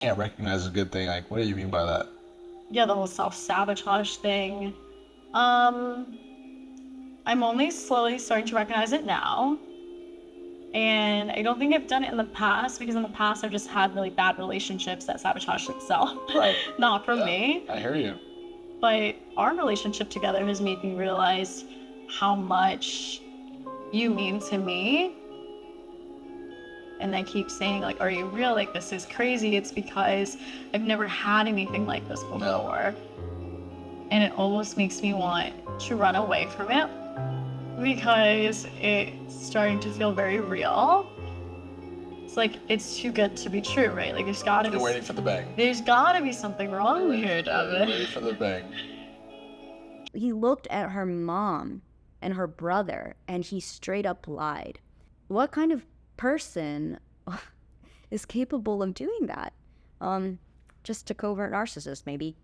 Can't recognize a good thing. Like, what do you mean by that? Yeah, the whole self-sabotage thing. Um, I'm only slowly starting to recognize it now. And I don't think I've done it in the past because in the past I've just had really bad relationships that sabotage themselves. Right. Not from Yeah, me. I hear you. But our relationship together has made me realize how much you mean to me. And I keep saying, like, are you real? Like, this is crazy. It's because I've never had anything like this before. And it almost makes me want to run away from it because it's starting to feel very real. It's like, it's too good to be true, right? Like, You're waiting for the bang. there's gotta be something wrong here, Devin. Waiting for the bang. He looked at her mom and her brother, and he straight up lied. What kind of person is capable of doing that? Just a covert narcissist, maybe.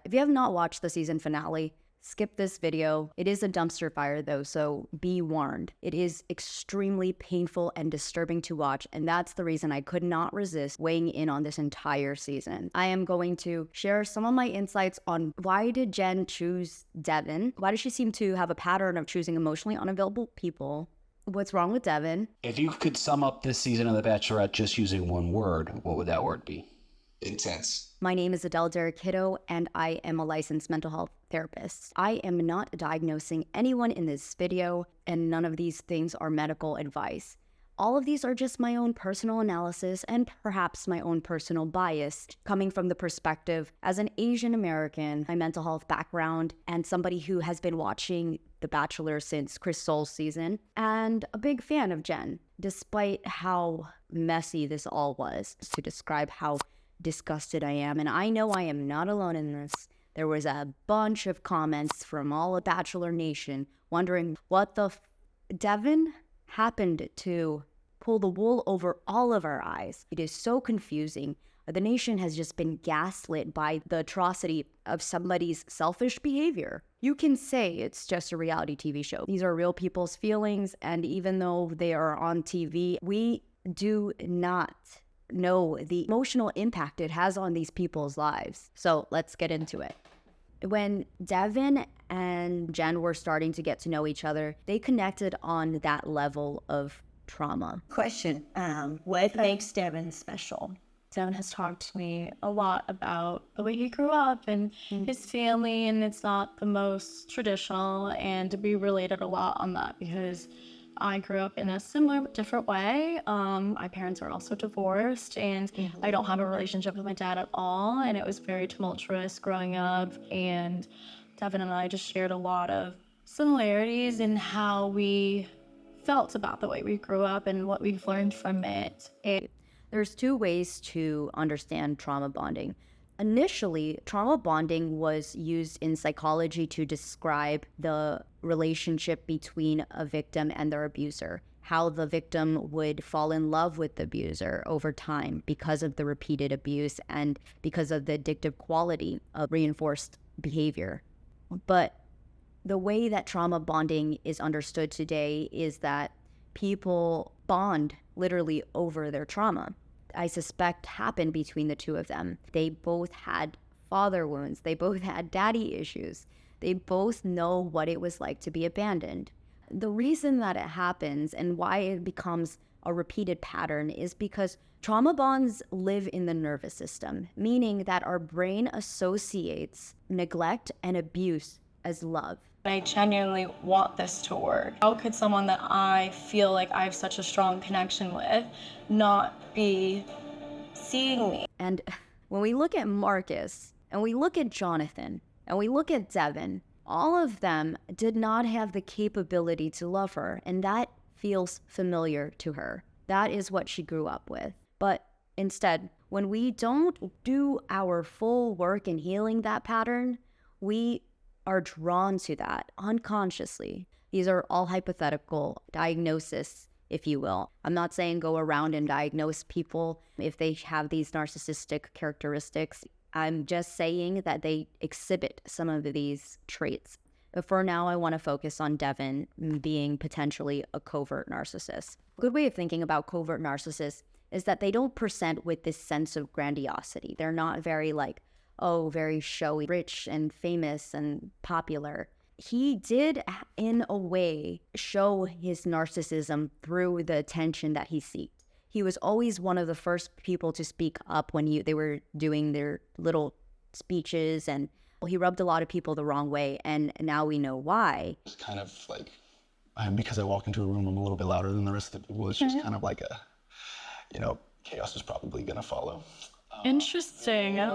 If you have not watched the season finale, skip this video. It is a dumpster fire though, so be warned. It is extremely painful and disturbing to watch, and that's the reason I could not resist weighing in on this entire season. I am going to share some of my insights on why did Jenn choose Devin? Why does she seem to have a pattern of choosing emotionally unavailable people? What's wrong with Devin? If you could sum up this season of The Bachelorette just using one word, what would that word be? Intense. My name is Adelle Derrick-Hitto, and I am a licensed mental health therapist. I am not diagnosing anyone in this video, and none of these things are medical advice. All of these are just my own personal analysis and perhaps my own personal bias, coming from the perspective as an Asian American, my mental health background, and somebody who has been watching The Bachelor since Chris Soules' season, and a big fan of Jenn, despite how messy this all was, to describe how disgusted I am. And I know I am not alone in this. There was a bunch of comments from all of Bachelor Nation wondering what the Devin happened to pull the wool over all of our eyes. It is so confusing. The nation has just been gaslit by the atrocity of somebody's selfish behavior. You can say it's just a reality TV show. These are real people's feelings, and even though they are on TV, we do not know the emotional impact it has on these people's lives. So let's get into it. When Devin and Jenn were starting to get to know each other, they connected on that level of trauma. Question, what makes Devin special? Devin has talked to me a lot about the way he grew up and his family, and it's not the most traditional, and we related a lot on that because I grew up in a similar but different way. My parents are also divorced, and I don't have a relationship with my dad at all, and it was very tumultuous growing up, and Devin and I just shared a lot of similarities in how we felt about the way we grew up and what we've learned from it. There's two ways to understand trauma bonding. Initially, trauma bonding was used in psychology to describe the relationship between a victim and their abuser, how the victim would fall in love with the abuser over time because of the repeated abuse and because of the addictive quality of reinforced behavior. But the way that trauma bonding is understood today is that people bond literally over their trauma. I suspect happened between the two of them. They both had father wounds. They both had daddy issues. They both know what it was like to be abandoned. The reason that it happens and why it becomes a repeated pattern is because trauma bonds live in the nervous system, meaning that our brain associates neglect and abuse as love. I genuinely want this to work. How could someone that I feel like I have such a strong connection with not be seeing me? And when we look at Marcus, and we look at Jonathan, and we look at Devin, all of them did not have the capability to love her, and that feels familiar to her. That is what she grew up with. But instead, when we don't do our full work in healing that pattern, we are drawn to that unconsciously. These are all hypothetical diagnoses, if you will. I'm not saying go around and diagnose people if they have these narcissistic characteristics. I'm just saying that they exhibit some of these traits. But for now, I want to focus on Devin being potentially a covert narcissist. A good way of thinking about covert narcissists is that they don't present with this sense of grandiosity. They're not very like, oh, very showy, rich and famous and popular. He did, in a way, show his narcissism through the attention that he sought. He was always one of the first people to speak up when they were doing their little speeches, and he rubbed a lot of people the wrong way, and now we know why. It's kind of like, because I walk into a room, I'm a little bit louder than the rest of the people. It's just kind of like chaos is probably gonna follow. Interesting. I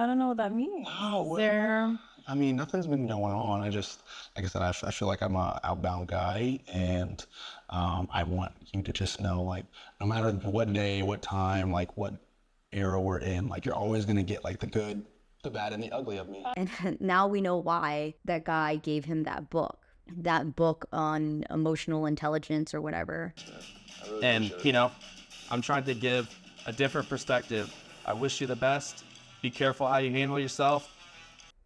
don't know what that means. I mean, nothing's been going on. Like I said, I feel like I'm an outbound guy, and I want you to just know, like, no matter what day, what time, like what era we're in, like you're always gonna get like the good, the bad, and the ugly of me. And now we know why that guy gave him that book on emotional intelligence or whatever. And, I'm trying to give a different perspective. I wish you the best. Be careful how you handle yourself.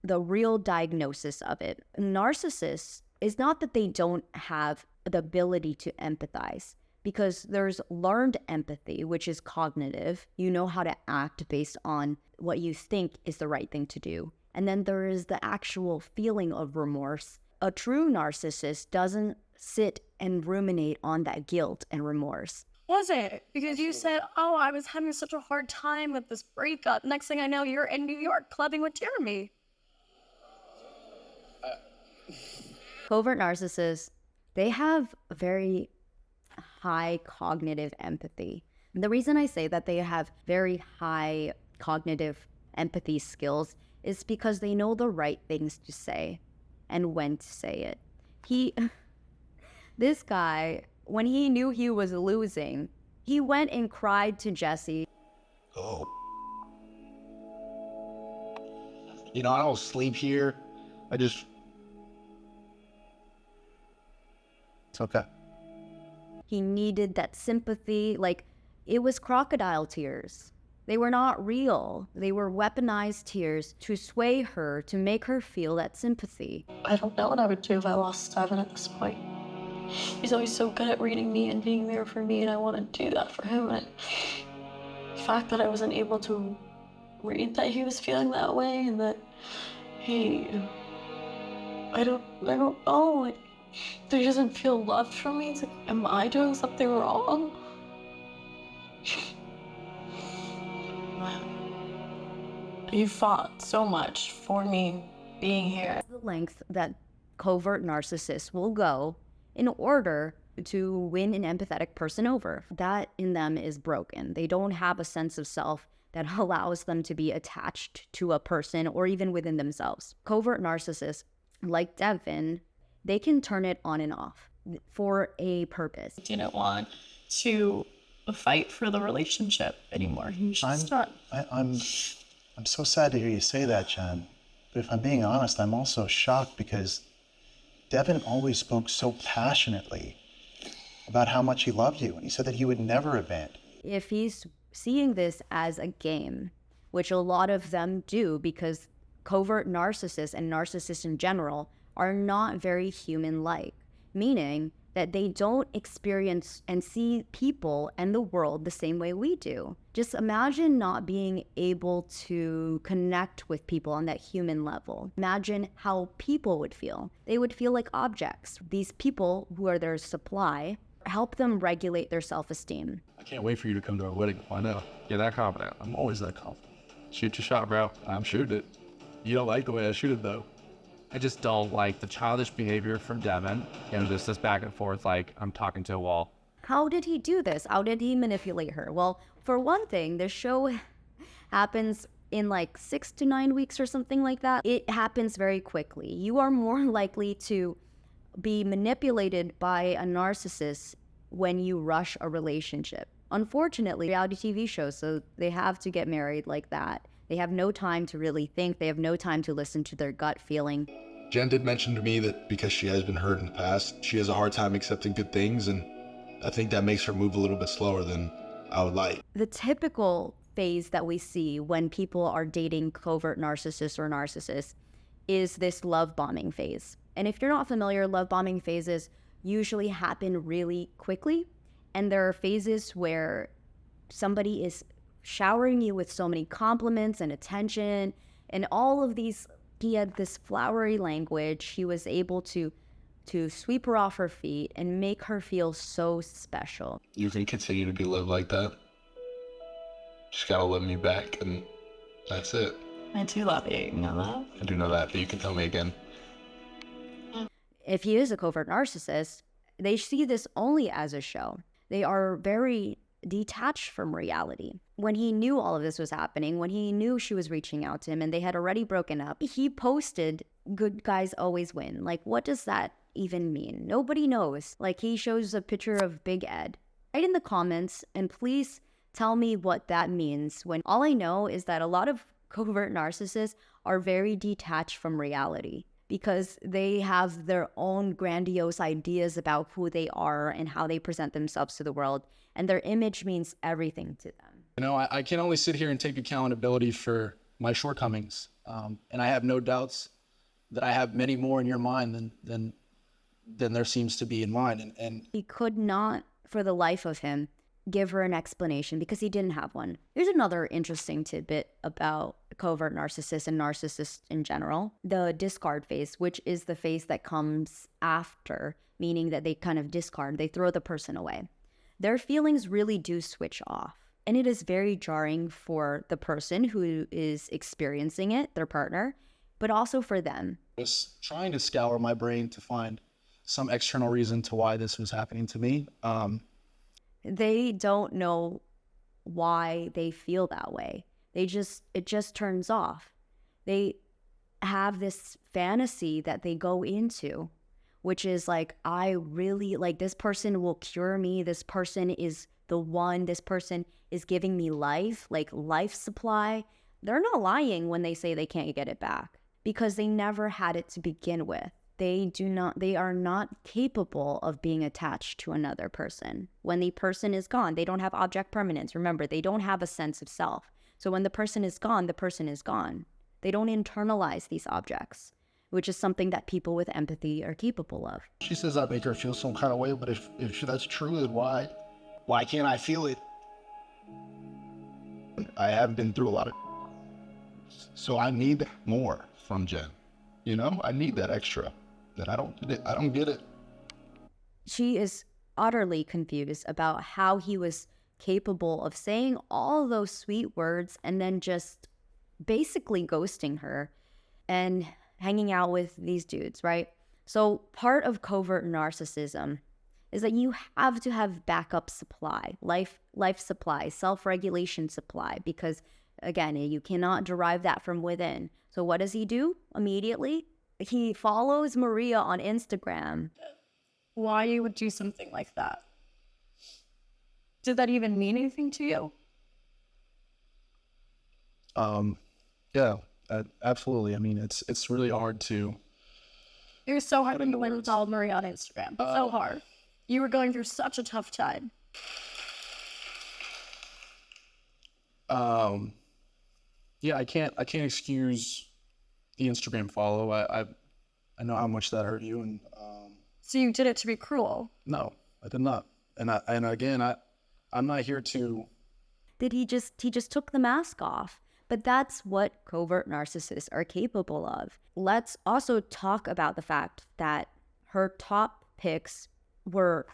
The real diagnosis of it. Narcissists is not that they don't have the ability to empathize, because there's learned empathy, which is cognitive. You know how to act based on what you think is the right thing to do. And then there is the actual feeling of remorse. A true narcissist doesn't sit and ruminate on that guilt and remorse. Was it? Because you said, oh, I was having such a hard time with this breakup. Next thing I know, you're in New York clubbing with Jeremy. Covert narcissists, they have very high cognitive empathy. And the reason I say that they have very high cognitive empathy skills is because they know the right things to say and when to say it. This guy, when he knew he was losing, he went and cried to Jesse. Oh. I don't sleep here. It's okay. He needed that sympathy. Like, it was crocodile tears. They were not real. They were weaponized tears to sway her, to make her feel that sympathy. I don't know what I would do if I lost Devin at this point. He's always so good at reading me and being there for me, and I want to do that for him. And the fact that I wasn't able to read that he was feeling that way, and that I don't know, like, that he doesn't feel loved from me. It's like, am I doing something wrong? Wow. You fought so much for me being here. The length that covert narcissists will go in order to win an empathetic person over. That in them is broken. They don't have a sense of self that allows them to be attached to a person or even within themselves. Covert narcissists, like Devin, they can turn it on and off for a purpose. I didn't want to fight for the relationship anymore. He should stop. I'm so sad to hear you say that, Jenn. But if I'm being honest, I'm also shocked because Devin always spoke so passionately about how much he loved you, and he said that he would never abandon you. If he's seeing this as a game, which a lot of them do, because covert narcissists and narcissists in general are not very human-like, meaning that they don't experience and see people and the world the same way we do. Just imagine not being able to connect with people on that human level. Imagine how people would feel. They would feel like objects. These people who are their supply help them regulate their self-esteem. I can't wait for you to come to our wedding. I know. You're that confident. I'm always that confident. Shoot your shot, bro. I'm shooting it. You don't like the way I shoot it, though. I just don't like the childish behavior from Devin. Just this back and forth, like I'm talking to a wall. How did he do this? How did he manipulate her? Well, for one thing, the show happens in like 6 to 9 weeks or something like that. It happens very quickly. You are more likely to be manipulated by a narcissist when you rush a relationship. Unfortunately, reality TV shows, so they have to get married like that. They have no time to really think. They have no time to listen to their gut feeling. Jenn did mention to me that because she has been hurt in the past, she has a hard time accepting good things, and I think that makes her move a little bit slower than I would like. The typical phase that we see when people are dating covert narcissists or narcissists is this love bombing phase. And if you're not familiar, love bombing phases usually happen really quickly. And there are phases where somebody is showering you with so many compliments and attention and all of these. He had this flowery language. He was able to sweep her off her feet and make her feel so special. You can continue to be lived like that. Just gotta love me back, and that's it. I do love you, you know that? I do know that, but you can tell me again. If he is a covert narcissist, they see this only as a show. They are very detached from reality. When he knew all of this was happening, when he knew she was reaching out to him and they had already broken up, he posted, "Good guys always win." Like, what does that even mean? Nobody knows. Like, he shows a picture of Big Ed. Write in the comments and please tell me what that means, when all I know is that a lot of covert narcissists are very detached from reality because they have their own grandiose ideas about who they are and how they present themselves to the world, and their image means everything to them. You know, I can only sit here and take accountability for my shortcomings, and I have no doubts that I have many more in your mind than there seems to be in mine. And he could not, for the life of him, give her an explanation because he didn't have one. Here's another interesting tidbit about covert narcissists and narcissists in general. The discard phase, which is the phase that comes after, meaning that they kind of discard, they throw the person away. Their feelings really do switch off. And it is very jarring for the person who is experiencing it, their partner, but also for them. I was trying to scour my brain to find some external reason to why this was happening to me. They don't know why they feel that way. It just turns off. They have this fantasy that they go into, which is like, I really, like, this person will cure me. This person is the one. This person is giving me life, like life supply. They're not lying when they say they can't get it back because they never had it to begin with. They are not capable of being attached to another person. When the person is gone, they don't have object permanence. Remember, they don't have a sense of self. So when the person is gone, the person is gone. They don't internalize these objects, which is something that people with empathy are capable of. She says I make her feel some kind of way, but if that's true, then why can't I feel it? I have been through a lot of, so I need more from Jenn. You know, I need that extra. That I don't get it. She is utterly confused about how he was capable of saying all those sweet words and then just basically ghosting her and hanging out with these dudes, right? So part of covert narcissism is that you have to have backup supply, life supply, self-regulation supply, because again, you cannot derive that from within. So what does he do immediately? He follows Maria on Instagram. Why you would do something like that? Did that even mean anything to you? Yeah, absolutely. I mean, it's really hard to. It was so hard when you went and followed Maria on Instagram. So hard. You were going through such a tough time. Yeah, I can't excuse the Instagram follow. I know how much that hurt you, and So you did it to be cruel? no, I did not. And again, I'm not here to. He just took the mask off. But that's what covert narcissists are capable of. Let's also talk about the fact that her top picks were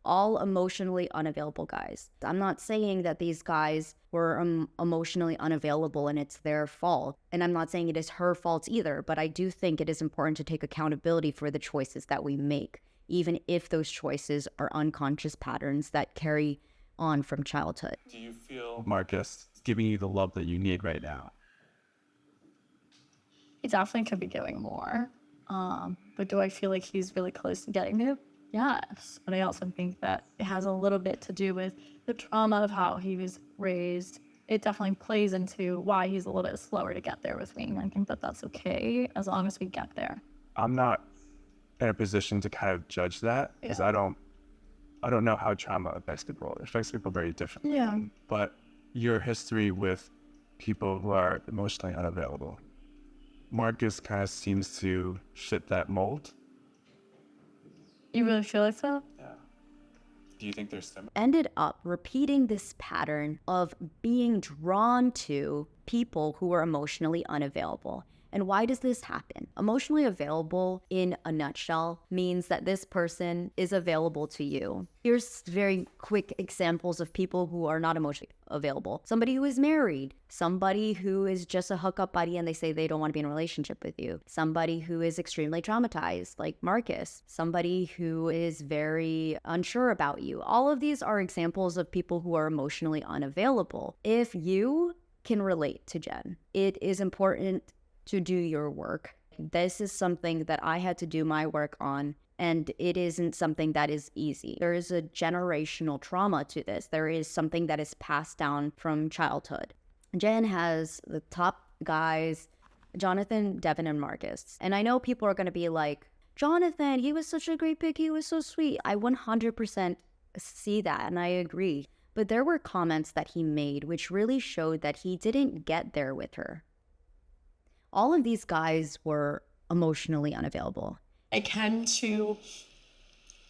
all emotionally unavailable guys. I'm not saying that these guys were emotionally unavailable and it's their fault. And I'm not saying it is her fault either, but I do think it is important to take accountability for the choices that we make, even if those choices are unconscious patterns that carry on from childhood. Do you feel Marcus is giving you the love that you need right now? He definitely could be giving more. But do I feel like he's really close to getting it? Yes. But I also think that it has a little bit to do with the trauma of how he was raised. It definitely plays into why he's a little bit slower to get there with me. And I think that that's okay as long as we get there. I'm not in a position to kind of judge that because I don't know how trauma affects people. It affects people very differently. Yeah. But your history with people who are emotionally unavailable, Marcus kind of seems to fit that mold. You really feel like so? Do you think they're similar? Ended up repeating this pattern of being drawn to people who are emotionally unavailable. And why does this happen? Emotionally available, in a nutshell, means that this person is available to you. Here's very quick examples of people who are not emotionally available. Somebody who is married, somebody who is just a hookup buddy and they say they don't want to be in a relationship with you, somebody who is extremely traumatized, like Marcus, somebody who is very unsure about you. All of these are examples of people who are emotionally unavailable. If you can relate to Jenn, it is important to do your work. This is something that I had to do my work on, and it isn't something that is easy. There is a generational trauma to this. There is something that is passed down from childhood. Jenn has the top guys, Jonathan, Devin, and Marcus. And I know people are going to be like, Jonathan, he was such a great pick, he was so sweet. I 100% see that, and I agree. But there were comments that he made which really showed that he didn't get there with her. All of these guys were emotionally unavailable. I tend to,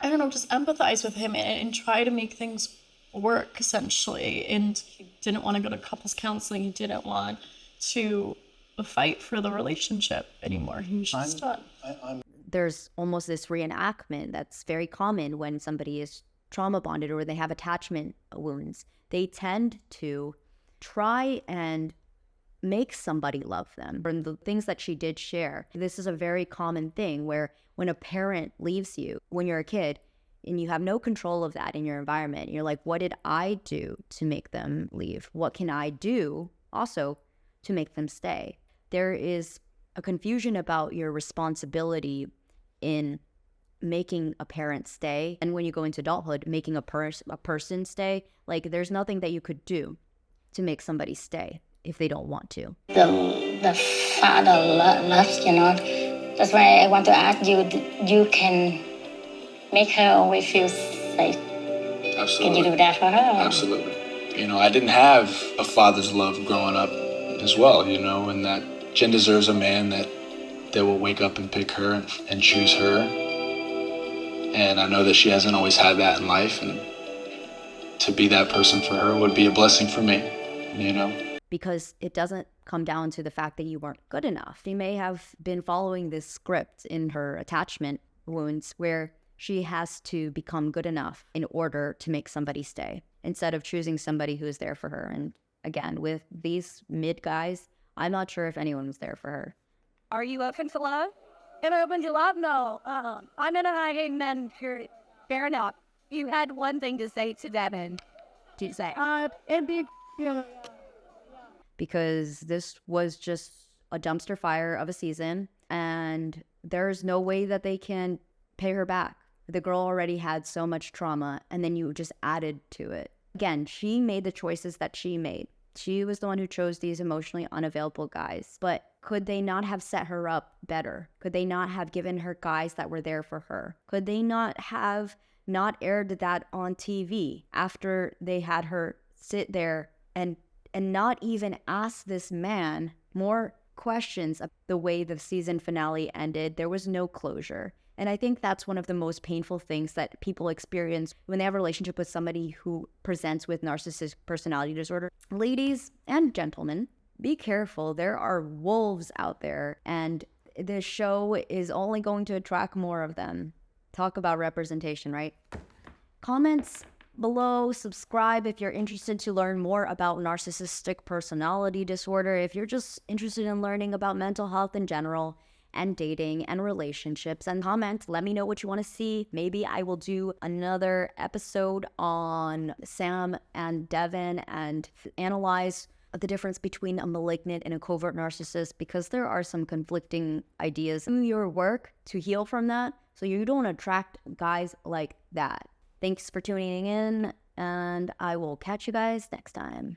I don't know, just empathize with him and try to make things work, essentially. And he didn't want to go to couples counseling. He didn't want to fight for the relationship anymore. He was just done. There's almost this reenactment that's very common when somebody is trauma bonded or they have attachment wounds. They tend to try and make somebody love them. And the things that she did share, this is a very common thing where when a parent leaves you when you're a kid and you have no control of that in your environment, you're like, what did I do to make them leave? What can I do also to make them stay? There is a confusion about your responsibility in making a parent stay. And when you go into adulthood, making a person stay, like there's nothing that you could do to make somebody stay if they don't want to. The father loves, That's why I want to ask you, you can make her always feel safe. Absolutely. Can you do that for her? Absolutely. I didn't have a father's love growing up as well, and that Jenn deserves a man that will wake up and pick her and choose her. And I know that she hasn't always had that in life, and to be that person for her would be a blessing for me, Because it doesn't come down to the fact that you weren't good enough. She may have been following this script in her attachment wounds where she has to become good enough in order to make somebody stay instead of choosing somebody who is there for her. And again, with these mid guys, I'm not sure if anyone was there for her. Are you open to love? Am I open to love? No. I'm in a hiding men period. Fair enough. You had one thing to say to Devin. To say. It'd be, because this was just a dumpster fire of a season and there's no way that they can pay her back. The girl already had so much trauma and then you just added to it. Again, she made the choices that she made. She was the one who chose these emotionally unavailable guys. But could they not have set her up better? Could they not have given her guys that were there for her? Could they not have not aired that on TV after they had her sit there and not even ask this man more questions of the way the season finale ended? There was no closure. And I think that's one of the most painful things that people experience when they have a relationship with somebody who presents with narcissistic personality disorder. Ladies and gentlemen, be careful. There are wolves out there, and the show is only going to attract more of them. Talk about representation, right? Comments below, subscribe if you're interested to learn more about narcissistic personality disorder, if you're just interested in learning about mental health in general and dating and relationships, and comment, let me know what you want to see. Maybe I will do another episode on Sam and Devin and analyze the difference between a malignant and a covert narcissist, because there are some conflicting ideas. Do your work to heal from that so you don't attract guys like that. Thanks for tuning in, and I will catch you guys next time.